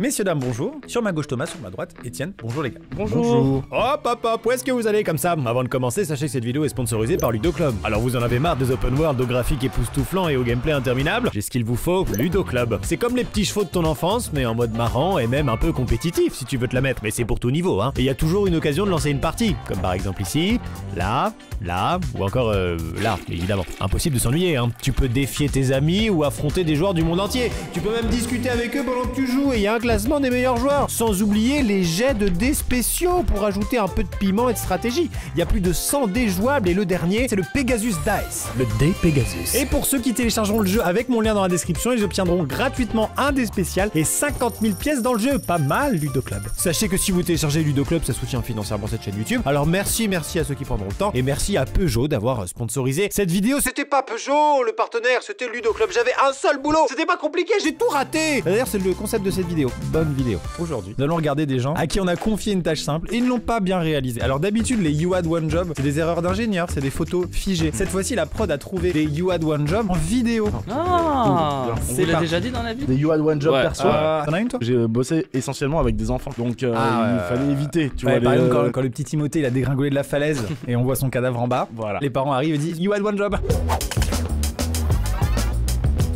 Messieurs, dames, bonjour. Sur ma gauche Thomas, sur ma droite Étienne. Bonjour les gars. Bonjour. Hop hop hop, où est-ce que vous allez comme ça? Avant de commencer, sachez que cette vidéo est sponsorisée par Ludo Club. Alors vous en avez marre des open world aux graphiques époustouflants et au gameplay interminable? J'ai ce qu'il vous faut, Ludo Club. C'est comme les petits chevaux de ton enfance, mais en mode marrant et même un peu compétitif si tu veux te la mettre. Mais c'est pour tout niveau, hein. Et il y a toujours une occasion de lancer une partie, comme par exemple ici, là, ou encore là, évidemment. Impossible de s'ennuyer, hein. Tu peux défier tes amis ou affronter des joueurs du monde entier. Tu peux même discuter avec eux pendant que tu joues et il y a un classement des meilleurs joueurs. Sans oublier les jets de dés spéciaux pour ajouter un peu de piment et de stratégie. Il y a plus de 100 dés jouables et le dernier, c'est le Pegasus Dice. Le dé Pegasus. Et pour ceux qui téléchargeront le jeu avec mon lien dans la description, ils obtiendront gratuitement un dé spécial et 50 000 pièces dans le jeu. Pas mal, Ludo Club. Sachez que si vous téléchargez Ludo Club, ça soutient financièrement cette chaîne YouTube. Alors merci à ceux qui prendront le temps et merci à Peugeot d'avoir sponsorisé cette vidéo. C'était pas Peugeot, le partenaire, c'était Ludo Club. J'avais un seul boulot. C'était pas compliqué, j'ai tout raté. D'ailleurs, c'est le concept de cette vidéo. Bonne vidéo. Aujourd'hui, nous allons regarder des gens à qui on a confié une tâche simple et ils ne l'ont pas bien réalisée. Alors d'habitude, les You Had One Job, c'est des erreurs d'ingénieur, c'est des photos figées. Cette fois-ci, la prod a trouvé des You Had One Job en vidéo. Ah, on vous l'a déjà dit dans la vie. Des You Had One Job perso. T'en as une toi? J'ai bossé essentiellement avec des enfants, donc il fallait éviter. Tu Ouais, vois, par exemple, quand le petit Timothée il a dégringolé de la falaise et on voit son cadavre en bas, Voilà. les parents arrivent et disent You had one job.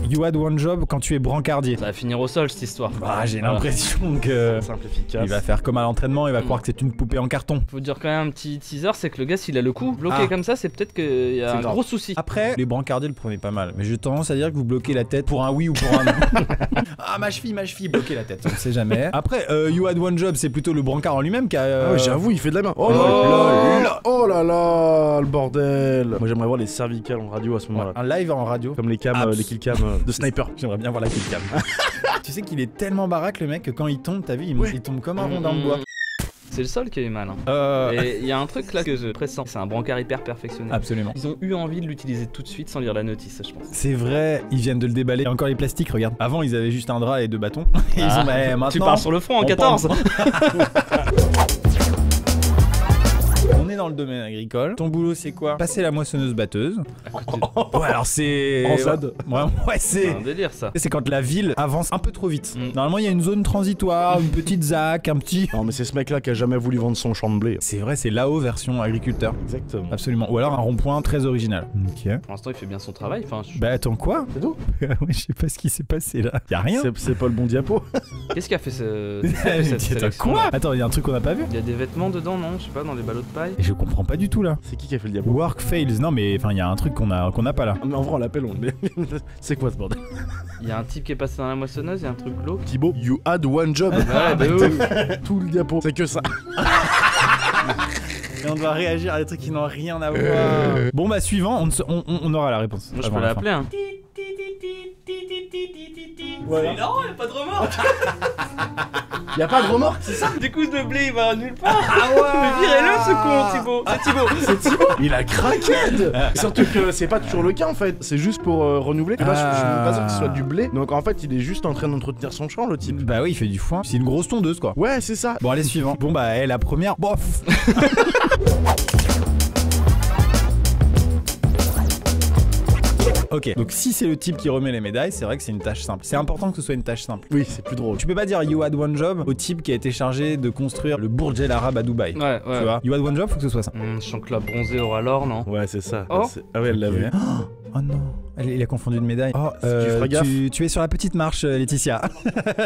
You had one job quand tu es brancardier. Ça va finir au sol cette histoire. Ah, j'ai l'impression que Simple, efficace. il va faire comme à l'entraînement, il va croire que c'est une poupée en carton. Faut dire quand même un petit teaser, c'est que le gars s'il a le cou bloqué comme ça, c'est peut-être qu'il y a C'est un grave. gros souci. Après, les brancardiers le prenaient pas mal, mais j'ai tendance à dire que vous bloquez la tête pour un oui ou pour un non. Ah, ma cheville, bloquez la tête, on ne sait jamais. Après, You had one job, c'est plutôt le brancard en lui-même qui a. Ah ouais, j'avoue, il fait de la main. Oh là là, le bordel. Moi j'aimerais voir les cervicales en radio à ce moment-là. Un live en radio. Comme les cams, les kill cams de sniper. J'aimerais bien voir la killcam. Tu sais qu'il est tellement baraque le mec que quand il tombe, t'as vu, il tombe comme un rond dans le bois. C'est le sol qui est mal. Hein. Et il y a un truc là que je pressens, c'est un brancard hyper perfectionné. Absolument. Ils ont eu envie de l'utiliser tout de suite sans lire la notice, je pense. C'est vrai, ils viennent de le déballer. Et encore les plastiques, regarde. Avant, ils avaient juste un drap et deux bâtons. Et ils ont, maintenant, Tu pars sur le front en on 14. On est dans le domaine agricole. Ton boulot, c'est quoi? Passer la moissonneuse-batteuse. Ouais, alors c'est. En ZAD. Ouais, C'est c'est. un délire ça. C'est quand la ville avance un peu trop vite. Normalement, il y a une zone transitoire, une petite ZAC, un petit. Non mais c'est ce mec là qui a jamais voulu vendre son champ de blé. C'est vrai, c'est là-haut version agriculteur. Exactement. Absolument. Ou alors un rond-point très original. Ok. Pour l'instant, il fait bien son travail. Enfin, Bah attends, quoi? C'est tout. Ouais, je sais pas ce qui s'est passé là. Y'a rien. C'est pas le bon diapo. qu'est-ce qui a fait cette Attends, sélection quoi? Attends, il y a un truc qu'on n'a pas vu. Il y a des vêtements dedans, non? Je sais pas, dans les ballots de paille. Je comprends pas du tout là. C'est qui a fait le diapo? Work fails. Non mais enfin il y a un truc qu'on a pas là. Mais en vrai on l'appelle c'est quoi ce bordel? Il y a un type qui est passé dans la moissonneuse, il y a un truc glauque. Thibaut, you had one job. Ouais, bah oui. Tout le diapo, c'est que ça. Et on doit réagir à des trucs qui n'ont rien à voir. Bon bah suivant, on aura la réponse. Moi je avant peux la fin. l'appeler hein. Voilà. Non, il y a pas de remorque. Y'a pas de remorque, c'est ça? Du coup le blé il va nulle part. Ah ouais. Mais virez-le ce con Thibaut. C'est Thibaut. C'est Thibaut. Il a craqué. Surtout que c'est pas toujours le cas en fait. C'est juste pour renouveler. Là, je suis même pas sûr que ce soit du blé. Donc en fait il est juste en train d'entretenir son champ le type. Bah oui, il fait du foin. C'est une grosse tondeuse quoi. Ouais c'est ça. Bon allez suivant. Bon bah la première, bof. Ok, donc si c'est le type qui remet les médailles, c'est vrai que c'est une tâche simple. C'est important que ce soit une tâche simple. Oui c'est plus drôle. Tu peux pas dire You had one job au type qui a été chargé de construire le Burj El Arab à Dubaï. Ouais, Tu vois, You had one job, faut que ce soit ça. Je sens que la bronzée aura l'or, non? Ouais c'est ça. Oh. Ah ouais elle l'a vu. Oh non, il a confondu une médaille. Oh, Tu feras gaffe. tu es sur la petite marche, Laetitia.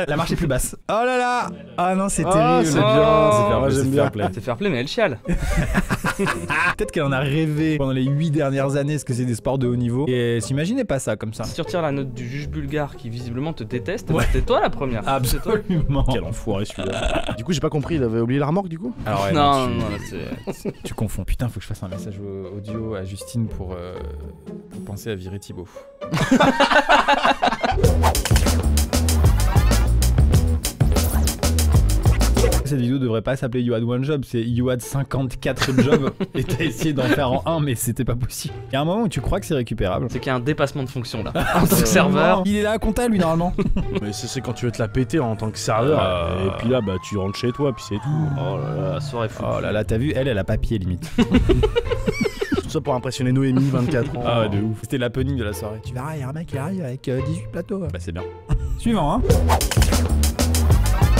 La marche est plus basse. Oh là là. Ah non, c'est Ah, terrible. c'est bien. C'est fair Moi, play, j'aime c'est bien. fair play. C'est fair play, mais elle chiale. Peut-être qu'elle en a rêvé pendant les 8 dernières années, ce que c'est des sports de haut niveau. Et elle s'imaginait pas ça comme ça. Si tu retires la note du juge bulgare qui visiblement te déteste, Ouais. c'était toi la première. C'est toi. Absolument. Quel enfoiré celui-là. Du coup j'ai pas compris, il avait oublié la remorque du coup? Alors ouais, Non, tu- non, c'est. Tu confonds. Putain, faut que je fasse un message audio à Justine pour penser à virer Thibaut. Cette vidéo devrait pas s'appeler You had one job, c'est You had 54 jobs et t'as essayé d'en faire en un mais c'était pas possible. Il y a un moment où tu crois que c'est récupérable. C'est qu'il y a un dépassement de fonction là. En tant que serveur. Il est là à compta lui normalement. Mais c'est quand tu veux te la péter en tant que serveur. Et puis là bah tu rentres chez toi puis c'est tout. Oh là là, la soirée fou. Oh là là, t'as vu, elle a pas pied limite. Tout ça pour impressionner Noémie, 24 ans. Ah ouais, de ouf. C'était l'happening de la soirée. Tu verras, il y a un mec qui arrive avec 18 plateaux. Bah c'est bien. Suivant hein. 18 plateaux. Cette vidéo devrait pas s'appeler You had one job, c'est You had 54 jobs et t'as essayé d'en faire en un mais c'était pas possible. Il y a un moment où tu crois que c'est récupérable. C'est quand tu veux te la péter en tant que serveur. Et puis là bah tu rentres chez toi puis c'est tout. Oh là là, la soirée fou. Ça pour impressionner Noémie, 24 ans. Suivant hein.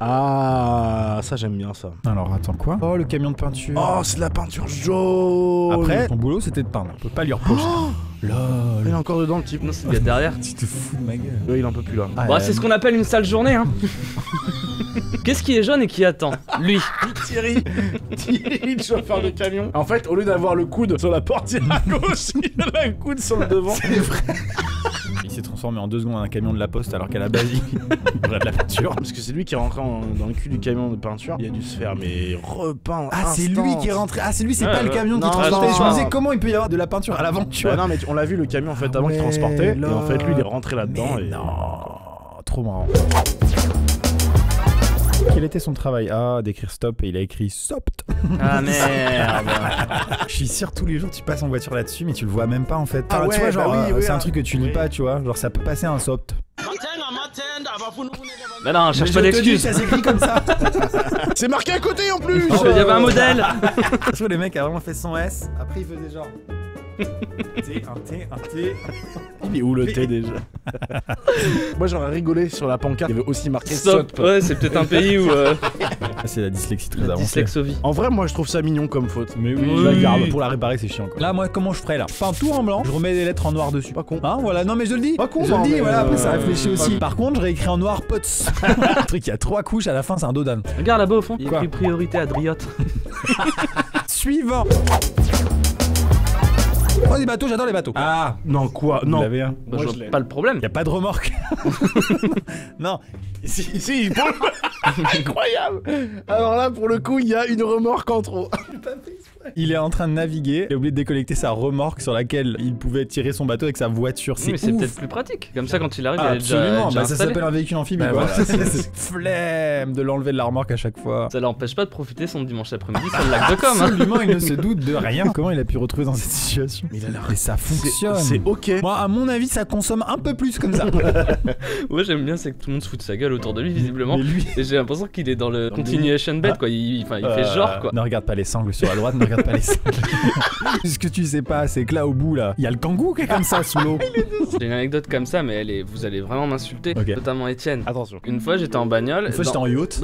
Ah, ça j'aime bien ça. Alors attends quoi? Oh, le camion de peinture. Oh, c'est de la peinture jaune. Après, ton boulot c'était de peindre. On peut pas lui reprocher. Il Lol. est encore dedans le type. Non, c'est le gars derrière. Tu te fous de ma gueule. Ouais, il en peut plus là. Ah, Bon, c'est ce qu'on appelle une sale journée, hein. Qu'est-ce qui est jaune et qui attend? Lui. Thierry, le chauffeur de camion. En fait, au lieu d'avoir le coude sur la portière à gauche, il a le coude sur le devant. C'est vrai. Il s'est transformé en 2 secondes en un camion de la poste alors qu'à la base il aurait de la peinture. Parce que c'est lui qui est rentré dans le cul du camion de peinture. Il a dû se faire mais repeindre. Ah, c'est lui qui est rentré. Ah, c'est lui, c'est Ouais, pas le ouais. camion qui Non, transportait. non. Je me disais comment il peut y avoir de la peinture à l'avant, tu vois. Non mais on l'a vu le camion en fait avant qu'il ouais, transportait. là. Et en fait lui il est rentré là-dedans. Mais Et... non, trop marrant. Quel était son travail? Ah, d'écrire stop et il a écrit sopt. Ah merde. Je suis sûr tous les jours tu passes en voiture là-dessus mais tu le vois même pas en fait. Ah Enfin, ouais, tu vois genre bah oui, c'est un oui, truc que tu lis oui. pas, tu vois. Genre ça peut passer un sopt. Mais non, cherche pas Mais je te dis, d'excuses. ça s'écrit comme ça. C'est marqué à côté en plus. Il y avait un modèle. Je trouve le mec a vraiment fait son S. Après il faisait genre T, un T. Il est où le thé déjà? Moi j'aurais rigolé sur la pancarte. Il y avait aussi marqué Stop. stop. Ouais, c'est peut-être un pays où C'est la dyslexie très avancée. dyslexovie. En vrai moi je trouve ça mignon comme faute. Mais Oui. je la garde. Pour la réparer c'est chiant quoi. Là moi comment je ferais là? Je peins tout en blanc, je remets des lettres en noir dessus. Pas con. Hein voilà, non mais je le dis. Pas con, je non, le dis, mais, voilà, après ça euh, réfléchit aussi. pas- Par contre, je réécris en noir pots. Un truc, il y a 3 couches, à la fin c'est un dodan. Regarde là-bas au fond. Il y a Quoi? écrit priorité à Driotte. Suivant. Oh des bateaux, j'adore les bateaux. Ah, Non quoi? vous Non. l'avez un. Bah, Moi, je je vois l'ai. pas le problème. Y a pas de remorque. Non. Si, incroyable. Alors là pour le coup il y a une remorque en trop. Il est en train de naviguer, il a oublié de déconnecter sa remorque sur laquelle il pouvait tirer son bateau avec sa voiture. Oui, mais c'est peut-être plus pratique. Comme ça, quand il arrive, il est déjà, Absolument, déjà bah, ça installé. s'appelle un véhicule amphibie Bah, quoi. voilà, C'est flemme de l'enlever de la remorque à chaque fois. Ça l'empêche pas de profiter son dimanche après-midi sur le lac de Com. Hein. Absolument, il ne se doute de rien. Comment il a pu retrouver dans cette situation? Il a l'air. Et ça fonctionne. C'est ok. Moi, à mon avis, ça consomme un peu plus comme ça. Ouais, j'aime bien, c'est que tout le monde se fout de sa gueule autour de lui, visiblement. Mais lui, Et j'ai l'impression qu'il est dans le continuation bet, quoi. Il fait genre, quoi. Ne regarde pas les sangles sur la droite, ne regarde pas les sangles. Ce que tu sais pas, c'est que là au bout, là, il y a le kangou qui est comme ça sous l'eau. J'ai une anecdote comme ça, mais vous allez vraiment m'insulter, Ok. notamment Étienne. Attention. Une fois, j'étais en bagnole. Une fois, j'étais en yacht.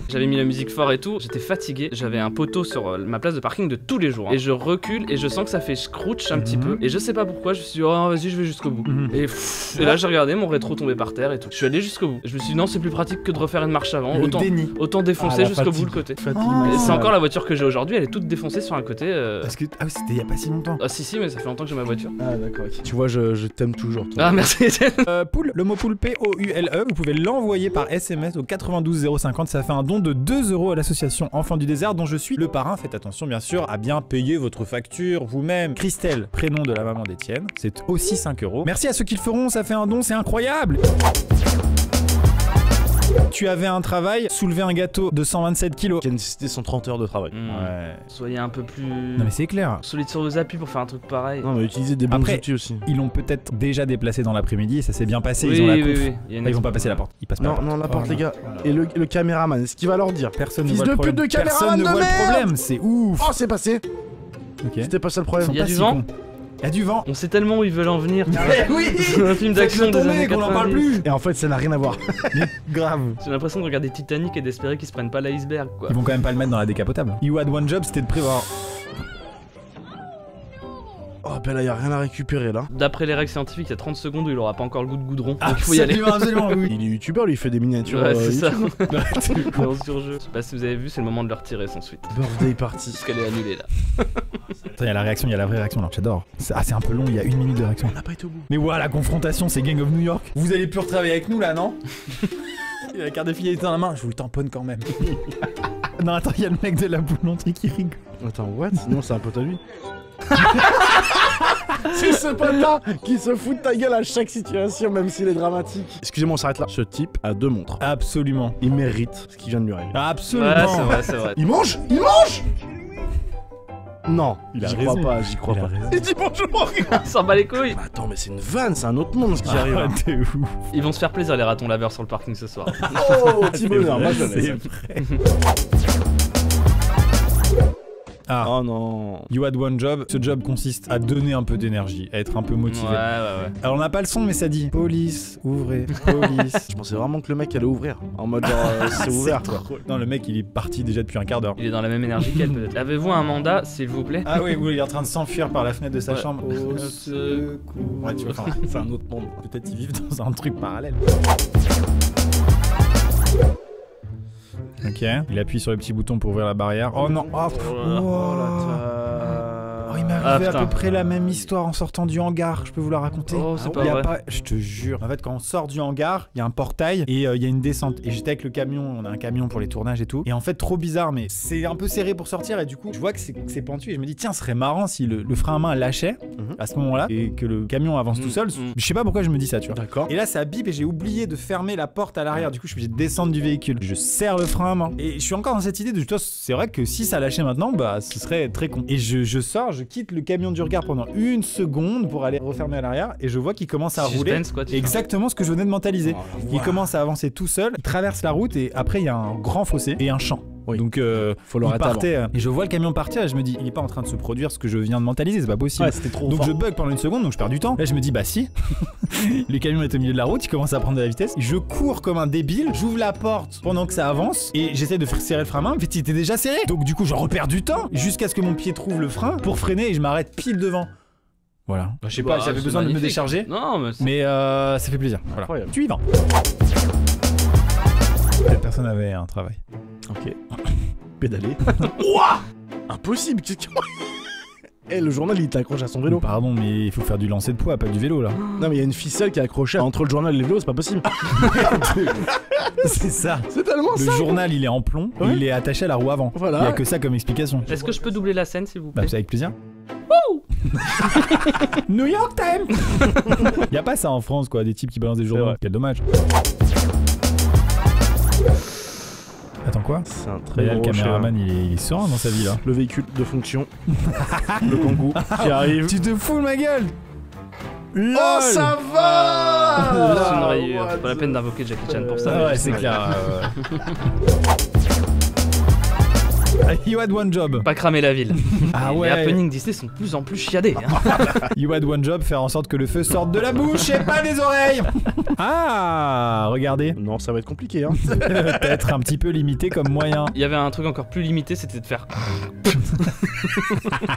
J'avais mis la musique fort et tout. J'étais fatigué. J'avais un poteau sur ma place de parking de tous les jours. Et je recule et je sens que ça fait scrouch un petit peu. Et je sais pas pourquoi. Je me suis dit, oh, vas-y, je vais jusqu'au bout. Et là, j'ai regardé mon rétro tomber par terre et tout. Je suis allé jusqu'au bout. Je me suis dit, non, c'est plus pratique que de refaire une marche avant. Le déni. Autant défoncer jusqu'au bout le côté. Et c'est encore la voiture que j'ai aujourd'hui. Elle est toute défoncée sur un côté. Parce que ah oui, c'était il y a pas si longtemps. Ah si, mais ça fait longtemps que j'ai ma voiture. Ah d'accord. Ok. Tu vois je t'aime toujours. Toi. Ah merci Étienne. Poule, le mot poule P-O-U-L-E, vous pouvez l'envoyer par SMS au 92 050. Ça fait un don de 2 € à l'association Enfants du désert dont je suis le parrain. Faites attention bien sûr à bien payer votre facture vous-même. Christelle, prénom de la maman d'Étienne, c'est aussi 5 €. Merci à ceux qui le feront, ça fait un don, c'est incroyable. Tu avais un travail, soulever un gâteau de 127 kilos. Qui a nécessité 130 heures de travail. Ouais. Soyez un peu plus Non mais c'est clair. solide sur vos appuis pour faire un truc pareil. Non mais utiliser des bons Après, outils aussi. Ils l'ont peut-être déjà déplacé dans l'après-midi et ça s'est bien passé, Oui, ils ont la oui, conf. oui. Il y a une Ah, ils vont pas passer la porte, ils passent pas Non, non, la porte, les gars. Et le caméraman, est-ce qu'il va leur dire? Personne Fils ne voit de le problème. pute de caméraman Personne ne de voit merde. le problème, c'est ouf. Oh, c'est passé. Ok. C'était pas ça le Ils problème. sont Il y a pas du si vent cons. Il y a du vent. On sait tellement où ils veulent en venir. Oui. C'est un film d'action des années qu'on en parle 90. plus. Et en fait, ça n'a rien à voir. Grave. J'ai l'impression de regarder Titanic et d'espérer qu'ils se prennent pas l'iceberg, quoi. Ils vont quand même pas le mettre dans la décapotable. You had one job, c'était de prévoir. Oh, ben là, y a rien à récupérer là. D'après les règles scientifiques, il y a 30 secondes où il aura pas encore le goût de goudron. Donc il faut y aller. Absolument, oui. Il est youtubeur, lui, il fait des miniatures. Ouais, c'est ça. YouTube. Mais en surjeu. Je sais pas si vous avez vu, c'est le moment de le retirer sans suite. Birthday party. Parce qu'elle est annulée là. Attends, il y a la réaction, il y a la vraie réaction, alors j'adore. C'est un peu long, il y a 1 minute de réaction. On n'a pas été au bout. Mais voilà, la confrontation, c'est Gang of New York. Vous allez plus retravailler avec nous là, non? Il a la carte de fidélité dans la main, je vous le tamponne quand même. Non, attends, il y a le mec de la boulangerie qui rigole. Attends, what? Non, c'est un pote à lui. C'est ce pote-là qui se fout de ta gueule à chaque situation, même s'il est dramatique. Excusez-moi, on s'arrête là. Ce type a 2 montres. Absolument. Il mérite ce qui vient de lui arriver. Absolument. Ouais, c'est vrai, c'est vrai. Il mange? Il mange? Non, Il a j'y raison. crois pas, j'y crois Il a pas. raison. Il dit bonjour. Il s'en bat les couilles. Mais attends, mais c'est une vanne, c'est un autre monde ce qui arrive. Ah, là. t'es ouf. Ils vont se faire plaisir les ratons laveurs sur le parking ce soir. Oh, petit bonheur, moi je le C'est laisse. vrai. Ah. Oh non. You had one job. Ce job consiste à donner un peu d'énergie, à être un peu motivé. Ouais. Alors on n'a pas le son, mais ça dit police, ouvrez, police. Je pensais vraiment que le mec allait ouvrir. En mode genre, c'est ouvert quoi. Non, le mec il est parti déjà depuis un quart d'heure. Il est dans la même énergie qu'elle peut-être. Avez-vous un mandat, s'il vous plaît? Ah oui, il est en train de s'enfuir par la fenêtre de sa Ouais. chambre. Au secours. Ouais, tu vois, enfin, C'est un autre monde. peut-être ils vivent dans un truc parallèle. Ok, il appuie sur le petit bouton pour ouvrir la barrière. Oh non, oh, Oh, il m'est arrivé à putain. peu près la même histoire en sortant du hangar, je peux vous la raconter. Oh, c'est Il pas y a vrai. pas, je te jure. En fait, quand on sort du hangar, il y a un portail et il y a une descente. Et j'étais avec le camion, on a un camion pour les tournages et tout. Et en fait, trop bizarre, mais c'est un peu serré pour sortir. Et du coup, je vois que c'est pentu et je me dis, tiens, ce serait marrant si le frein à main lâchait à ce moment-là et que le camion avance tout seul. Je sais pas pourquoi je me dis ça, tu vois. D'accord. Et là, ça bip et j'ai oublié de fermer la porte à l'arrière. Du coup, je suis obligé de descendre du véhicule. Je serre le frein à main. Et je suis encore dans cette idée de, toi, c'est vrai que si ça lâchait maintenant, bah, ce serait très con. Et je sors, je quitte le camion du regard pendant une seconde pour aller refermer à l'arrière. Et je vois qu'il commence à rouler. Suspense, quoi, tu Exactement ce que je venais de mentaliser. Il commence à avancer tout seul. Il traverse la route et après, il y a un grand fossé et un champ. Oui. Donc, Faut le il rater partait. Et je vois le camion partir et je me dis, il est pas en train de se produire ce que je viens de mentaliser, c'est pas possible. Ouais, c'était trop Donc fort. je bug pendant une seconde, donc je perds du temps. Là je me dis bah si. Le camion est au milieu de la route, il commence à prendre de la vitesse. Je cours comme un débile, j'ouvre la porte pendant que ça avance et j'essaie de serrer le frein à main. En fait il était déjà serré. Donc du coup je repère du temps jusqu'à ce que mon pied trouve le frein pour freiner et je m'arrête pile devant. Voilà. Je sais pas, Bah, j'avais c'est besoin de me magnifique. décharger. Non, mais Mais ça fait plaisir. Voilà. Incroyable. Suivant. Cette personne avait un travail. Ok. Pédaler. Ouah, impossible. Qu'est-ce que... Eh, le journal il t'accroche à son vélo. Pardon, mais il faut faire du lancer de poids, pas du vélo là. Non mais il y a une ficelle qui est accrochée entre le journal et le vélo, c'est pas possible. C'est ça. C'est tellement Le ça. journal il est en plomb, et Ouais. il est attaché à la roue avant. Voilà. Il y a que ça comme explication. est-ce que je peux doubler la scène, s'il vous Bah plaît? c'est avec plaisir. New York Times. Y a pas ça en France quoi, des types qui balancent des journaux. vrai. Quel dommage. Attends quoi? C'est un très Là, le gros caméraman il est serein dans sa vie là. Le véhicule de fonction. Le kangou qui arrive. Tu te fous de ma gueule? Oh ça va. C'est une rayure. C'est pas la peine d'invoquer Jackie Chan pour ça. Ah mais ouais juste c'est une clair. You had one job. Pas cramer la ville. Ah Les ouais. happenings Disney sont de plus en plus chiadés. Hein. You had one job, faire en sorte que le feu sorte de la bouche et pas des oreilles. Ah, regardez. Non, ça va être compliqué hein. Peut-être un petit peu limité comme moyen. Il y avait un truc encore plus limité, c'était de faire.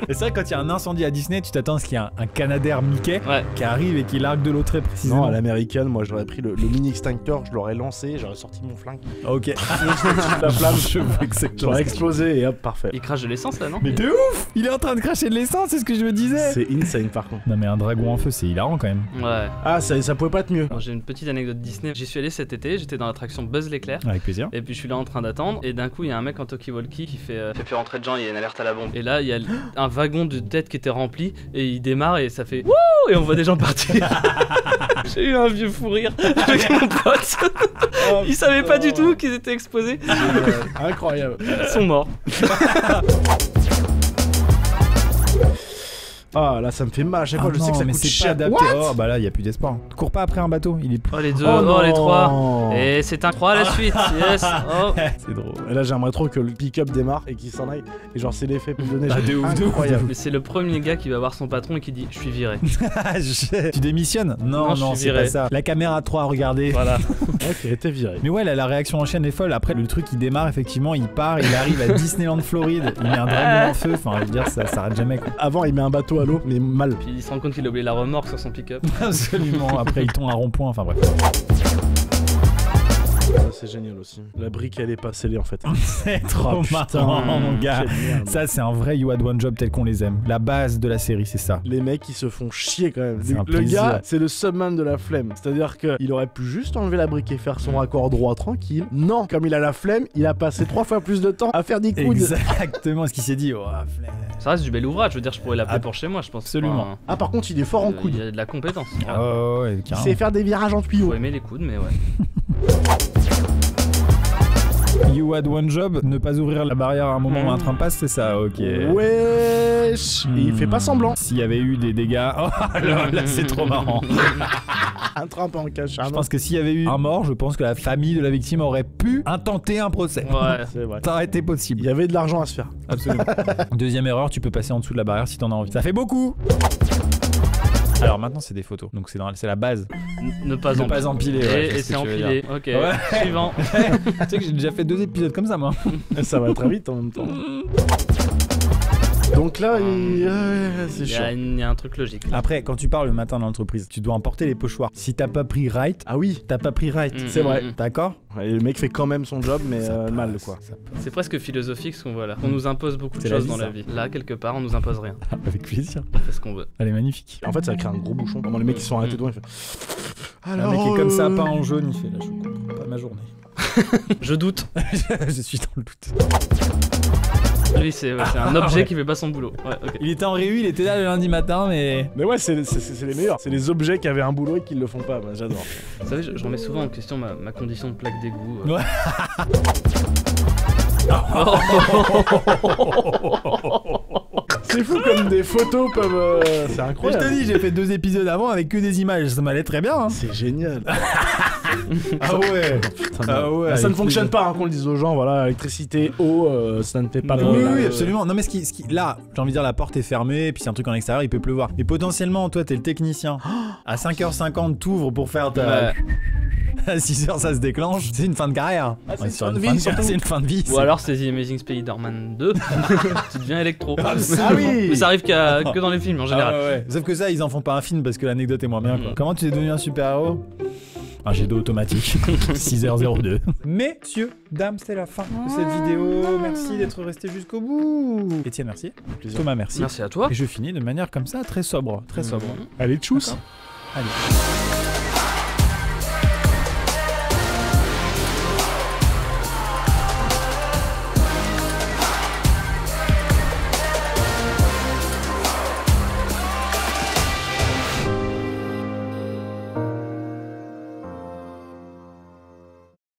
Et c'est vrai, quand il y a un incendie à Disney, tu t'attends à ce qu'il y ait un Canadair Mickey Ouais. qui arrive et qui largue de l'eau très précisément. Non, à l'américaine, moi j'aurais pris le mini extincteur, je l'aurais lancé, j'aurais sorti mon flingue, Ok. la flamme, Je veux exactement. j'aurais explosé et hop, parfait. Il crache de l'essence là, non? Mais de ouf! Il est en train de cracher de l'essence, c'est ce que je me disais. C'est insane par contre. Non mais un dragon en feu, c'est hilarant quand même. Ouais. Ah, ça pouvait pas être mieux. Alors, j'ai une petite anecdote Disney. J'y suis allé cet été, j'étais dans l'attraction Buzz l'éclair. Avec plaisir. Et puis je suis là en train d'attendre, et d'un coup il y a un mec en talkie-walkie qui fait plus rentrer de gens, il y a une alerte à la bombe. Et là il y a un wagon de tête qui était rempli, et il démarre et ça fait wouh, et on voit des gens partir. J'ai eu un vieux fou rire avec mon pote. Ils savaient pas du tout qu'ils étaient exposés. Incroyable. Ils sont morts. Ah là, ça me fait mal à chaque fois, je sais que ça mais coûte c'est pas cher. adapté. What Oh bah là, il y a plus d'espoir. Cours pas après un bateau, il est. Oh les deux, Oh oh, les non. trois. Et c'est un 3 à la suite. Yes. Oh. C'est drôle. Et là, j'aimerais trop que le pick-up démarre et qu'il s'en aille. Et genre, c'est l'effet pour donner. Ah, de ouf, de ouf. Incroyable. Mais c'est le premier gars qui va voir son patron et qui dit je suis viré. Tu démissionnes? Non, Non, je non, suis c'est pas viré. ça. La caméra 3, regardez. Voilà. Ok, t'es viré. Mais ouais, la réaction en chaîne est folle. Après, le truc il démarre, effectivement, il part, il arrive à Disneyland Floride, il met un dragon en feu. Enfin, je veux dire, ça s'arrête jamais quoi. Avant, il met un bateau à l'eau, mais mal. Puis il se rend compte qu'il a oublié la remorque sur son pick-up. Absolument. Après, il tombe à rond-point. Enfin bref. Ça, c'est génial aussi. La brique, elle est pas scellée en fait. C'est trop Oh, putain, marrant, mon gars. quelle merde. Ça, c'est un vrai You Had One Job tel qu'on les aime. La base de la série, c'est ça. Les mecs, ils se font chier quand même. C'est un Le plaisir. gars, c'est le Subman de la flemme. C'est-à-dire qu'il aurait pu juste enlever la brique et faire son raccord droit tranquille. Non, comme il a la flemme, il a passé 3 fois plus de temps à faire des coudes. Exactement ce qu'il s'est dit. Oh, flemme. Ça reste du bel ouvrage, je veux dire, je pourrais l'appeler Ah, pour chez moi, je pense. absolument. Enfin, Ah, par contre, il est fort en il coude. y a de la compétence. Oh, ouais, Il carrément. sait faire des virages en tuyau. Faut aimer les coudes, mais ouais. You Had One Job, ne pas ouvrir la barrière à un moment où un train passe, c'est ça, ok. Wesh. Et il fait pas semblant. S'il y avait eu des dégâts. Oh là, là c'est trop marrant. Un train peut en cacher un Je autre. pense que s'il y avait eu un mort, je pense que la famille de la victime aurait pu intenter un procès. Ouais. C'est vrai. Ça aurait été Il possible. y avait de l'argent à se faire. Absolument. Deuxième erreur, tu peux passer en dessous de la barrière si t'en as envie. Ça fait beaucoup. Alors maintenant c'est des photos, donc c'est la base. Ne pas Ne empiler. pas empiler. Ouais, Et c'est c'est ce que tu veux empilé. dire. Ok. Ouais. Suivant. Tu sais que j'ai déjà fait 2 épisodes comme ça moi. Ça va très vite en même temps. Donc là, c'est Il chiant. y a un truc logique. Après, quand tu pars le matin dans l'entreprise, tu dois emporter les pochoirs. Si t'as pas pris right, Ah oui, t'as pas pris right. Mm, c'est vrai. D'accord. Et le mec fait quand même son job, mais mal quoi. C'est presque philosophique ce qu'on voit là. On nous impose beaucoup de C'est la choses vie, dans ça. la vie. Là, quelque part, on nous impose rien. Avec plaisir. On fait ce qu'on veut. Elle est magnifique. En fait, ça crée un gros bouchon. Pendant les mecs qui sont arrêtés devant, il fait. Un mec est comme ça, peint en jaune, il fait là, je comprends pas ma journée. Je doute. Je suis dans le doute. Lui, c'est un objet qui fait pas son boulot. Ouais, ok. Il était en réu, il était là le lundi matin, mais. Mais ouais, c'est les meilleurs. C'est les objets qui avaient un boulot et qui le font pas. Bah, j'adore. Vous savez, je remets souvent en question ma condition de plaque d'égout. Ouais. C'est fou comme des photos peuvent. C'est Je incroyable. te dis, j'ai fait 2 épisodes avant avec que des images, ça m'allait très bien. Hein. C'est génial. Ah ouais. Ah ouais. Ça ne avec fonctionne plaisir. pas, hein, qu'on le dise aux gens. Voilà, électricité, eau, ça ne fait pas. Oui, mal. oui, absolument. Non, mais là, j'ai envie de dire, la porte est fermée, et puis c'est un truc en extérieur, il peut pleuvoir. Mais potentiellement, toi, t'es le technicien. À 5h50, t'ouvres pour faire ta. Ouais. À 6h, ça se déclance. C'est une fin de carrière. Ah, c'est Ouais, une sur fin de une vie, fin de- surtout. C'est une fin de vie. Ou alors c'est The Amazing Spider-Man 2. Tu deviens électro. Ah oui. Mais ça arrive que dans les films en Ah général. ouais, ouais. Sauf que ça, ils en font pas un film parce que l'anecdote est moins bien. Quoi. Comment tu es devenu un super-héros? Un jet d'eau automatique. 6h02. Messieurs, dames, c'était la fin de cette vidéo. Merci d'être resté jusqu'au bout. Étienne, merci. Plaisir. Thomas, merci. Merci à toi. Et je finis de manière comme ça, très sobre. Très sobre. Allez, tchuss. Allez.